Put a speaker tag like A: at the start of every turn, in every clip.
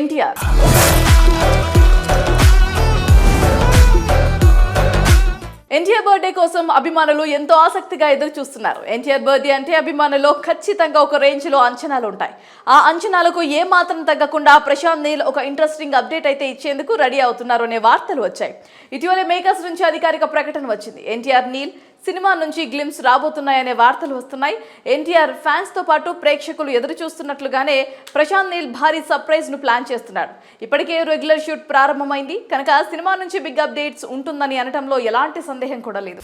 A: NTR. NTR birthday కోసం అభిమానులు ఎంతో ఆసక్తిగా ఎదురు చూస్తున్నారు. ఎన్టీఆర్ బర్త్డే అంటే అభిమానుల్లో ఖచ్చితంగా ఒక రేంజ్ లో అంచనాలు ఉంటాయి. ఆ అంచనాలకు ఏ మాత్రం తగ్గకుండా ప్రశాంత్ నీల్ ఒక ఇంట్రెస్టింగ్ అప్డేట్ అయితే ఇచ్చేందుకు రెడీ అవుతున్నారు అనే వార్తలు వచ్చాయి. ఇటీవల మేకర్స్ నుంచి అధికారిక ప్రకటన వచ్చింది. ఎన్టీఆర్ నీల్ సినిమా నుంచి గ్లిమ్స్ రాబోతున్నాయనే వార్తలు వస్తున్నాయి. ఎన్టీఆర్ ఫ్యాన్స్ తో పాటు ప్రేక్షకులు ఎదురు చూస్తున్నట్లుగానే ప్రశాంత్ నీల్ భారీ సర్ప్రైజ్ ను ప్లాన్ చేస్తున్నాడు. ఇప్పటికే రెగ్యులర్ షూట్ ప్రారంభమైంది కనుక సినిమా నుంచి బిగ్ అప్డేట్స్ ఉంటుందని అనటంలో ఎలాంటి సందేహం కూడా లేదు.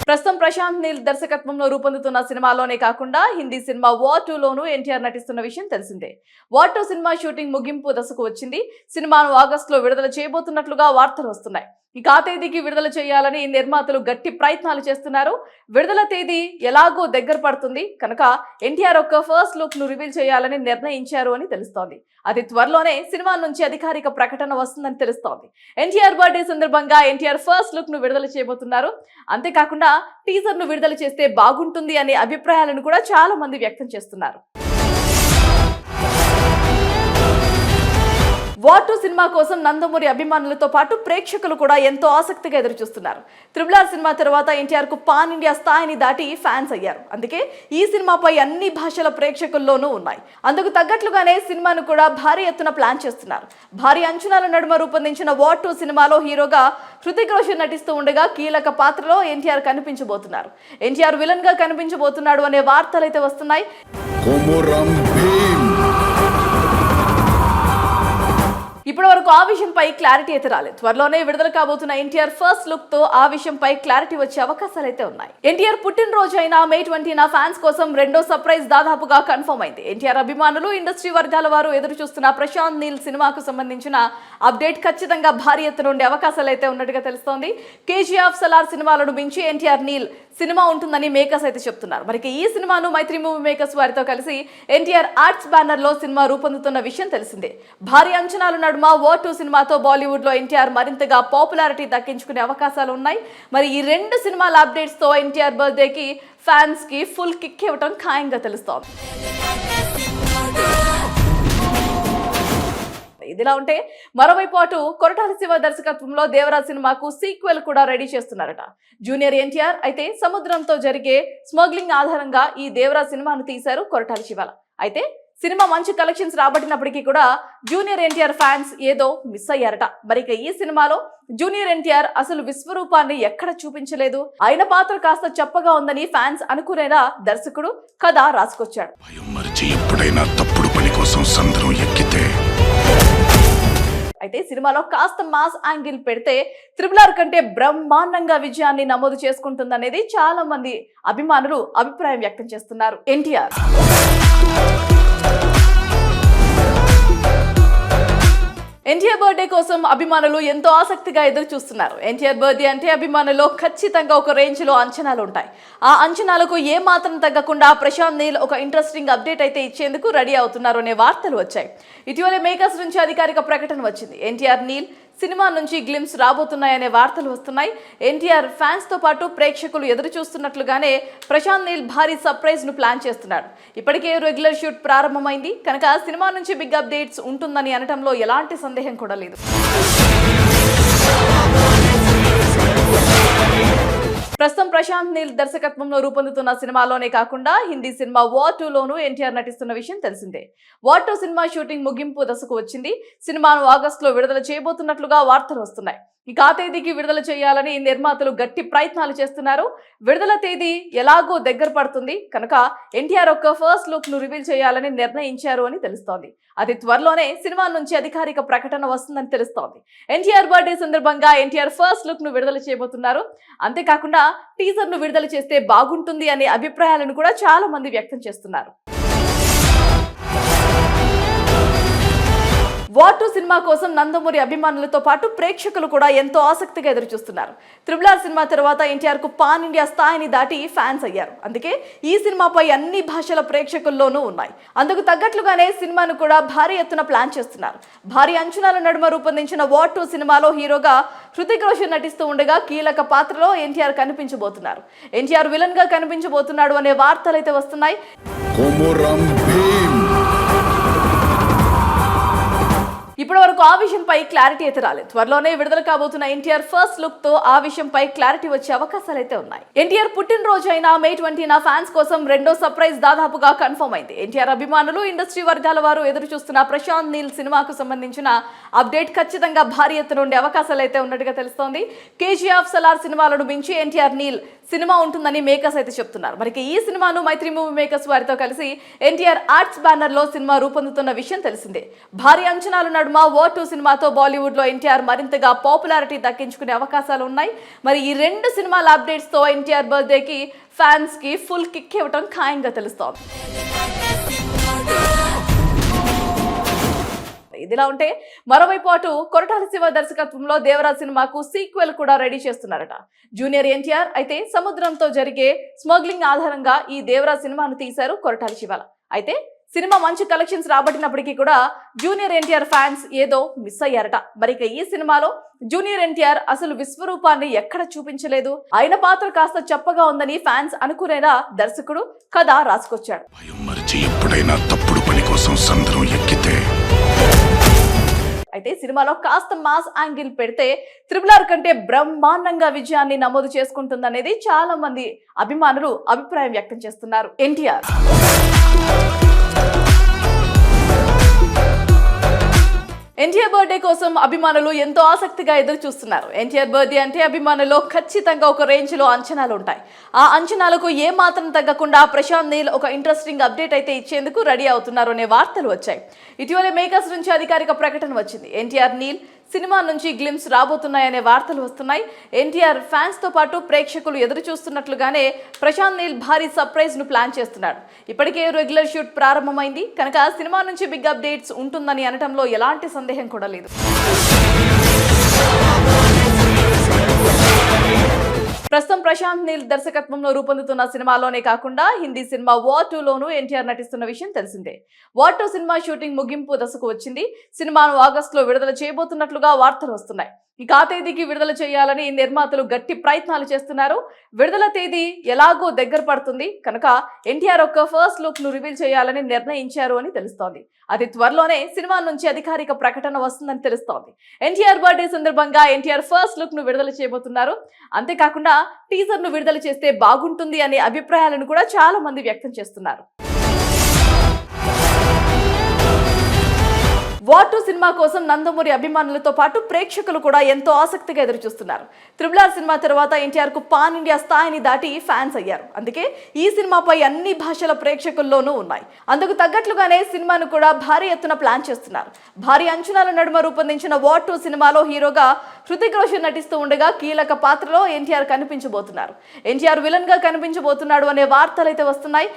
A: ప్రస్తుతం ప్రశాంత్ నీల్ దర్శకత్వంలో రూపొందుతున్న సినిమాలోనే కాకుండా హిందీ సినిమా వార్ 2 లోనూ ఎన్టీఆర్ నటిస్తున్న విషయం తెలిసిందే. వార్ 2 సినిమా షూటింగ్ ముగింపు దశకు వచ్చింది. సినిమాను ఆగస్టులో విడుదల చేయబోతున్నట్లుగా వార్తలు వస్తున్నాయి. ఇక ఆ తేదీకి విడుదల చేయాలని నిర్మాతలు గట్టి ప్రయత్నాలు చేస్తున్నారు. విడుదల తేదీ ఎలాగో దగ్గర పడుతుంది కనుక ఎన్టీఆర్ ఒక ఫస్ట్ లుక్ ను రివీల్ చేయాలని నిర్ణయించారు అని తెలుస్తోంది. అతి త్వరలోనే సినిమా నుంచి అధికారిక ప్రకటన వస్తుందని తెలుస్తోంది. ఎన్టీఆర్ బర్త్డే సందర్భంగా ఎన్టీఆర్ ఫస్ట్ లుక్ ను విడుదల చేయబోతున్నారు. అంతేకాకుండా టీజర్ ను విడుదల చేస్తే బాగుంటుంది అనే అభిప్రాయాలను కూడా చాలా మంది వ్యక్తం చేస్తున్నారు. వార్ 2 సినిమా కోసం నందమూరి అభిమానులతో పాటు ప్రేక్షకులు కూడా ఎంతో ఆసక్తిగా ఎదురుచూస్తున్నారు. RRR సినిమా తర్వాత ఎన్టీఆర్ కు పాన్ ఇండియా స్థాయిని దాటి ఫ్యాన్స్ అయ్యారు. అందుకే ఈ సినిమాపై అన్ని భాషల ప్రేక్షకుల్లోనూ ఉన్నాయి. అందుకు తగ్గట్లుగానే సినిమాను కూడా భారీ ఎత్తున ప్లాన్ చేస్తున్నారు. భారీ అంచనాల నడుమ రూపొందించిన వార్ 2 సినిమాలో హీరోగా హృతిక్ రోషన్ నటిస్తూ ఉండగా కీలక పాత్రలో ఎన్టీఆర్ కనిపించబోతున్నారు. ఎన్టీఆర్ విలన్ గా కనిపించబోతున్నాడు అనే వార్తలు అయితే వస్తున్నాయి. ఇప్పటి వరకు ఆ విషయంపై క్లారిటీ అయితే రాలేదు. త్వరలోనే విడుదల కాబోతున్న ఎన్టీఆర్ ఫస్ట్ లుక్ తో ఆ విషయంపై క్లారిటీ వచ్చే అవకాశాలు అయితే ఉన్నాయి. ఎన్టీఆర్ పుట్టినరోజు అయిన మే 20 ఫ్యాన్స్ కోసం రెండో సర్ప్రైజ్ దాదాపుగా కన్ఫర్మ్ అయింది. ఎన్టీఆర్ అభిమానులు, ఇండస్ట్రీ వర్గాల వారు ఎదురు చూస్తున్న ప్రశాంత్ నీల్ సినిమాకు సంబంధించిన అప్డేట్ ఖచ్చితంగా భారీ ఎత్తున ఉండే అవకాశాలు అయితే ఉన్నట్టుగా తెలుస్తోంది. కేజీఎఫ్, సలార్ సినిమాలను మించి ఎన్టీఆర్ నీల్ సినిమా ఉంటుందని మేకర్స్ అయితే చెప్తున్నారు. మరి ఈ సినిమాను మైత్రి మూవీ మేకర్స్ వారితో కలిసి ఎన్టీఆర్ ఆర్ట్స్ బ్యానర్ లో సినిమా రూపొందుతున్న విషయం తెలిసిందే. భారీ అంచనాలు నడుమ వార్ 2 సినిమాతో బాలీవుడ్ లో ఎన్టీఆర్ మరింతగా పాపులారిటీ దక్కించుకునే అవకాశాలు ఉన్నాయి. మరి ఈ రెండు సినిమాల అప్డేట్స్ తో ఎన్టీఆర్ బర్త్డే కి ఫ్యాన్స్ కి ఫుల్ కిక్ ఇవ్వటం ఖాయంగా తెలుస్తోంది. ఇదిలా ఉంటే మరోవైపు అటు కొరటాల శివ దర్శకత్వంలో దేవరాజ్ సినిమాకు సీక్వెల్ కూడా రెడీ చేస్తున్నారట. జూనియర్ ఎన్టీఆర్ అయితే సముద్రంతో జరిగే స్మగ్లింగ్ ఆధారంగా ఈ దేవరాజ్ సినిమాను తీశారు కొరటాల శివ. అయితే సినిమా మంచి కలెక్షన్స్ రాబట్టినప్పటికీ కూడా జూనియర్ ఎన్టీఆర్ ఫ్యాన్స్ ఏదో మిస్ అయ్యారట. మరి ఈ సినిమాలో జూనియర్ ఎన్టీఆర్ అసలు విశ్వరూపాన్ని ఎక్కడ చూపించలేదు. ఆయన పాత్ర కాస్త చెప్పగా ఉందని ఫ్యాన్స్ అనుకునేలా దర్శకుడు కథ రాసుకొచ్చాడు. అయితే సినిమాలో కాస్త మాస్ యాంగిల్ పెడితే RRR కంటే బ్రహ్మాండంగా విజయాన్ని నమోదు చేసుకుంటుందనేది చాలా మంది అభిమానులు అభిప్రాయం వ్యక్తం చేస్తున్నారు. ఎన్టీఆర్ బర్త్డే కోసం అభిమానులు ఎంతో ఆసక్తిగా ఎదురు చూస్తున్నారు. ఎన్టీఆర్ బర్త్డే అంటే అభిమానుల్లో ఖచ్చితంగా ఒక రేంజ్ లో అంచనాలు ఉంటాయి. ఆ అంచనాలకు ఏ మాత్రం తగ్గకుండా ప్రశాంత్ నీల్ ఒక ఇంట్రెస్టింగ్ అప్డేట్ అయితే ఇచ్చేందుకు రెడీ అవుతున్నారు అనే వార్తలు వచ్చాయి. ఇటీవల మేకర్స్ నుంచి అధికారిక ప్రకటన వచ్చింది. ఎన్టీఆర్ నీల్ సినిమా నుంచి గ్లిమ్స్ రాబోతున్నాయనే వార్తలు వస్తున్నాయి. ఎన్టీఆర్ ఫ్యాన్స్ తో పాటు ప్రేక్షకులు ఎదురు చూస్తున్నట్లుగానే ప్రశాంత్ నీల్ భారీ సర్ప్రైజ్ ను ప్లాన్ చేస్తున్నాడు. ఇప్పటికే రెగ్యులర్ షూట్ ప్రారంభమైంది కనుక సినిమా నుంచి బిగ్ అప్డేట్స్ ఉంటుందని అనటంలో ఎలాంటి సందేహం కూడా లేదు. ప్రస్తుతం ప్రశాంత్ నీల్ దర్శకత్వంలో రూపొందుతున్న సినిమాలోనే కాకుండా హిందీ సినిమా వార్ 2 లోనూ ఎన్టీఆర్ నటిస్తున్న విషయం తెలిసిందే. వార్ 2 సినిమా షూటింగ్ ముగింపు దశకు వచ్చింది. సినిమాను ఆగస్టులో విడుదల చేయబోతున్నట్లుగా వార్తలు వస్తున్నాయి. ఇక ఆ తేదీకి విడుదల చేయాలని నిర్మాతలు గట్టి ప్రయత్నాలు చేస్తున్నారు. విడుదల తేదీ ఎలాగో దగ్గర పడుతుంది కనుక ఎన్టీఆర్ ఒక ఫస్ట్ లుక్ ను రివీల్ చేయాలని నిర్ణయించారు అని తెలుస్తోంది. అతి త్వరలోనే సినిమా నుంచి అధికారిక ప్రకటన వస్తుందని తెలుస్తోంది. ఎన్టీఆర్ బర్త్డే సందర్భంగా ఎన్టీఆర్ ఫస్ట్ లుక్ ను విడుదల చేయబోతున్నారు. అంతేకాకుండా టీజర్ ను విడుదల చేస్తే బాగుంటుంది అనే అభిప్రాయాలను కూడా చాలా మంది వ్యక్తం చేస్తున్నారు. వార్ 2 సినిమా కోసం నందమూరి అభిమానులతో పాటు ప్రేక్షకులు కూడా ఎంతో ఆసక్తిగా ఎదురుచూస్తున్నారు. త్రిబుల్ సినిమా తర్వాత ఎన్టీఆర్ కు పాన్ ఇండియా స్థాయిని దాటి ఫ్యాన్స్ అయ్యారు. అందుకే ఈ సినిమాపై అన్ని భాషల ప్రేక్షకుల్లోనూ ఉన్నాయి. అందుకు తగ్గట్లుగానే సినిమాను కూడా భారీ ఎత్తున ప్లాన్ చేస్తున్నారు. భారీ అంచనాల నడుమ రూపొందించిన వార్ 2 సినిమాలో హీరోగా హృతిక్ రోషన్ నటిస్తూ ఉండగా కీలక పాత్రలో ఎన్టీఆర్ కనిపించబోతున్నారు. ఎన్టీఆర్ విలన్ గా కనిపించబోతున్నాడు అనే వార్తలు అయితే వస్తున్నాయి. ఇప్పటి వరకు ఆ విషయంపై క్లారిటీ అయితే రాలేదు. త్వరలోనే విడుదల కాబోతున్న ఎన్టీఆర్ ఫస్ట్ లుక్ తో ఆ విషయంపై క్లారిటీ వచ్చే అవకాశాలు అయితే ఉన్నాయి. ఎన్టీఆర్ పుట్టినరోజు అయిన మే 20 ఫ్యాన్స్ కోసం రెండో సర్ప్రైజ్ దాదాపుగా కన్ఫర్మ్ అయింది. ఎన్టీఆర్ అభిమానులు, ఇండస్ట్రీ వర్గాల వారు ఎదురు చూస్తున్న ప్రశాంత్ నీల్ సినిమాకు సంబంధించిన అప్డేట్ ఖచ్చితంగా భారీ ఎత్తున ఉండే అవకాశాలు అయితే ఉన్నట్టుగా తెలుస్తోంది. కేజీఎఫ్, సలార్ సినిమాలను మించి ఎన్టీఆర్ నీల్ సినిమా ఉంటుందని మేకర్స్ అయితే చెప్తున్నారు. మరి ఈ సినిమాను మైత్రి మూవీ మేకర్స్ వారితో కలిసి ఎన్టీఆర్ ఆర్ట్స్ బ్యానర్ లో సినిమా రూపొందుతున్న విషయం తెలిసిందే. భారీ అంచనాలు నడుమ వార్ 2 సినిమాతో బాలీవుడ్ లో ఎన్టీఆర్ మరింతగా పాపులారిటీ దక్కించుకునే అవకాశాలు ఉన్నాయి. మరి ఈ రెండు సినిమాల అప్డేట్స్ తో ఎన్టీఆర్ బర్త్డే కి ఫ్యాన్స్ కి ఫుల్ కిక్ ఇవ్వడం ఖాయంగా తెలుస్తోంది. ఇదిలా ఉంటే మరోవైపు అటు కొరటాల శివ దర్శకత్వంలో దేవరాజ్ సినిమాకు సీక్వెల్ కూడా రెడీ చేస్తున్నారట జూనియర్ ఎన్టీఆర్. అయితే సముద్రంతో జరిగే స్మగ్లింగ్ ఆధారంగా ఈ దేవరాజ్ సినిమాను తీశారు కొరటాల శివ. అయితే సినిమా మంచి కలెక్షన్స్ రాబట్టినప్పటికీ కూడా జూనియర్ ఎన్టీఆర్ ఫ్యాన్స్ ఏదో మిస్ అయ్యారట. మరి ఈ సినిమాలో జూనియర్ ఎన్టీఆర్ అసలు విశ్వరూపాన్ని ఎక్కడ చూపించలేదు, ఆయన పాత్ర కాస్త చెప్పగా ఉందని ఫ్యాన్స్ అనుకునేలా దర్శకుడు కథ రాసుకొచ్చాడు. అయితే సినిమాలో కాస్త మాస్ యాంగిల్ పెడితే త్రిబుల్ కంటే బ్రహ్మాండంగా విజయాన్ని నమోదు చేసుకుంటుందనేది చాలా మంది అభిమానులు అభిప్రాయం వ్యక్తం చేస్తున్నారు. ఎన్టీఆర్ బర్త్డే కోసం అభిమానులు ఎంతో ఆసక్తిగా ఎదురు చూస్తున్నారు. ఎన్టీఆర్ బర్త్డే అంటే అభిమానుల్లో ఖచ్చితంగా ఒక రేంజ్ లో అంచనాలు ఉంటాయి. ఆ అంచనాలకు ఏ మాత్రం తగ్గకుండా ప్రశాంత్ నీల్ ఒక ఇంట్రెస్టింగ్ అప్డేట్ అయితే ఇచ్చేందుకు రెడీ అవుతున్నారు అనే వార్తలు వచ్చాయి. ఇటీవల మేకర్స్ నుంచి అధికారిక ప్రకటన వచ్చింది. ఎన్టీఆర్ నీల్ సినిమా నుంచి గ్లిమ్స్ రాబోతున్నాయనే వార్తలు వస్తున్నాయి. ఎన్టీఆర్ ఫ్యాన్స్ తో పాటు ప్రేక్షకులు ఎదురు చూస్తున్నట్లుగానే ప్రశాంత్ నీల్ భారీ సర్ప్రైజ్ ను ప్లాన్ చేస్తున్నాడు. ఇప్పటికే రెగ్యులర్ షూట్ ప్రారంభమైంది కనుక సినిమా నుంచి బిగ్ అప్డేట్స్ ఉంటుందని అనటంలో ఎలాంటి సందేహం కూడా లేదు. ప్రస్తుతం ప్రశాంత్ నీల్ దర్శకత్వంలో రూపొందుతున్న సినిమాలోనే కాకుండా హిందీ సినిమా వార్ 2 లోనూ ఎన్టీఆర్ నటిస్తున్న విషయం తెలిసిందే. వార్ 2 సినిమా షూటింగ్ ముగింపు దశకు వచ్చింది. సినిమాను ఆగస్టులో విడుదల చేయబోతున్నట్లుగా వార్తలు వస్తున్నాయి. ఇక ఆ తేదీకి విడుదల చేయాలని నిర్మాతలు గట్టి ప్రయత్నాలు చేస్తున్నారు. విడుదల తేదీ ఎలాగో దగ్గర పడుతుంది కనుక ఎన్టీఆర్ యొక్క ఫస్ట్ లుక్ ను రివీల్ చేయాలని నిర్ణయించారు అని తెలుస్తోంది. అది త్వరలోనే సినిమా నుంచి అధికారిక ప్రకటన వస్తుందని తెలుస్తోంది. ఎన్టీఆర్ బర్త్డే సందర్భంగా ఎన్టీఆర్ ఫస్ట్ లుక్ ను విడుదల చేయబోతున్నారు. అంతేకాకుండా టీజర్ ను విడుదల చేస్తే బాగుంటుంది అనే అభిప్రాయాలను కూడా చాలా మంది వ్యక్తం చేస్తున్నారు. వార్ 2 సినిమా కోసం నందమూరి అభిమానులతో పాటు ప్రేక్షకులు కూడా ఎంతో ఆసక్తిగా ఎదురుచూస్తున్నారు. త్రిబుల్ సినిమా తర్వాత ఎన్టీఆర్ కు పాన్ ఇండియా స్థాయిని దాటి ఫ్యాన్స్ అయ్యారు. అందుకే ఈ సినిమాపై అన్ని భాషల ప్రేక్షకుల్లోనూ ఉన్నాయి. అందుకు తగ్గట్లుగానే సినిమాను కూడా భారీ ఎత్తున ప్లాన్ చేస్తున్నారు. భారీ అంచనాల నడుమ రూపొందించిన వార్ 2 సినిమాలో హీరోగా హృతిక్ రోషన్ నటిస్తూ ఉండగా కీలక పాత్రలో ఎన్టీఆర్ కనిపించబోతున్నారు. ఎన్టీఆర్ విలన్ గా కనిపించబోతున్నాడు అనే వార్తలు అయితే వస్తున్నాయి.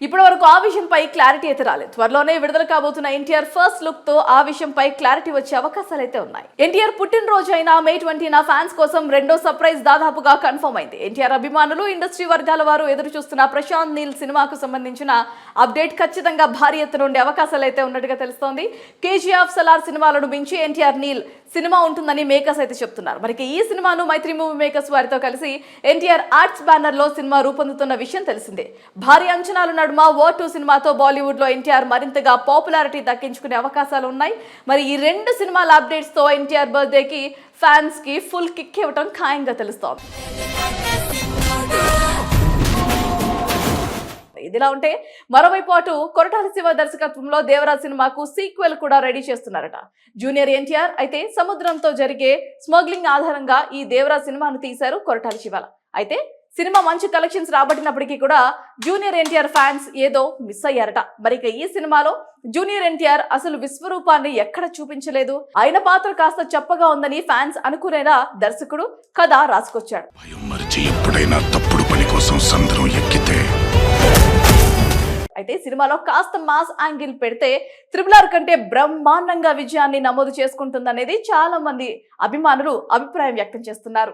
A: ఇప్పటి వరకు ఆ విషయంపై క్లారిటీ అయితే రాలేదు. త్వరలోనే విడుదల కాబోతున్న ఎన్టీఆర్ ఫస్ట్ లుక్ తో ఆ విషయంపై క్లారిటీ వచ్చే అవకాశాలు అయితే ఉన్నాయి. ఎన్టీఆర్ పుట్టినరోజు అయిన మే 20 ఫ్యాన్స్ కోసం రెండో సర్ప్రైజ్ దాదాపుగా కన్ఫర్మ్ అయింది. ఎన్టీఆర్ అభిమానులు, ఇండస్ట్రీ వర్గాల వారు ఎదురు చూస్తున్న ప్రశాంత్ నీల్ సినిమాకు సంబంధించిన అప్డేట్ ఖచ్చితంగా భారీ ఎత్తున ఉండే అవకాశాలు అయితే ఉన్నట్టుగా తెలుస్తోంది. కేజీఎఫ్, సలార్ సినిమాలను మించి ఎన్టీఆర్ నీల్ సినిమా ఉంటుందని మేకర్స్ అయితే చెప్తున్నారు. మరి ఈ సినిమాను మైత్రి మూవీ మేకర్స్ వారితో కలిసి ఎన్టీఆర్ ఆర్ట్స్ బ్యానర్ లో సినిమా రూపొందుతున్న విషయం తెలిసిందే. భారీ అంచనాలు నడుమ వార్ 2 సినిమాతో బాలీవుడ్ లో ఎన్టీఆర్ మరింతగా పాపులారిటీ దక్కించుకునే అవకాశాలు ఉన్నాయి. మరి ఈ రెండు సినిమాల అప్డేట్స్ తో ఎన్టీఆర్ బర్త్డే కి ఫ్యాన్స్ కి ఫుల్ కిక్ ఇవ్వడం ఖాయంగా తెలుస్తోంది. ఇదిలా ఉంటే మరోవైపు అటు కొరటాల శివ దర్శకత్వంలో దేవరాజ్ సినిమాకు సీక్వెల్ కూడా రెడీ చేస్తున్నారట జూనియర్ ఎన్టీఆర్. అయితే సముద్రంతో జరిగే స్మగ్లింగ్ ఆధారంగా ఈ దేవరాజ్ సినిమాను తీశారు కొరటాల శివ. అయితే సినిమా మంచి కలెక్షన్స్ రాబట్టినప్పటికీ కూడా జూనియర్ ఎన్టీఆర్ ఫ్యాన్స్ ఏదో మిస్ అయ్యారట. మరి ఈ సినిమాలో జూనియర్ ఎన్టీఆర్ అసలు విశ్వరూపాన్ని ఎక్కడ చూపించలేదు, ఆయన పాత్ర కాస్త చెప్పగా ఉందని ఫ్యాన్స్ అనుకునేలా దర్శకుడు కథ రాసుకొచ్చాడు. అయితే సినిమాలో కాస్త మాస్ యాంగిల్ పెడితే RRR కంటే బ్రహ్మాండంగా విజయాన్ని నమోదు చేసుకుంటుందనేది చాలా మంది అభిమానులు అభిప్రాయం వ్యక్తం చేస్తున్నారు.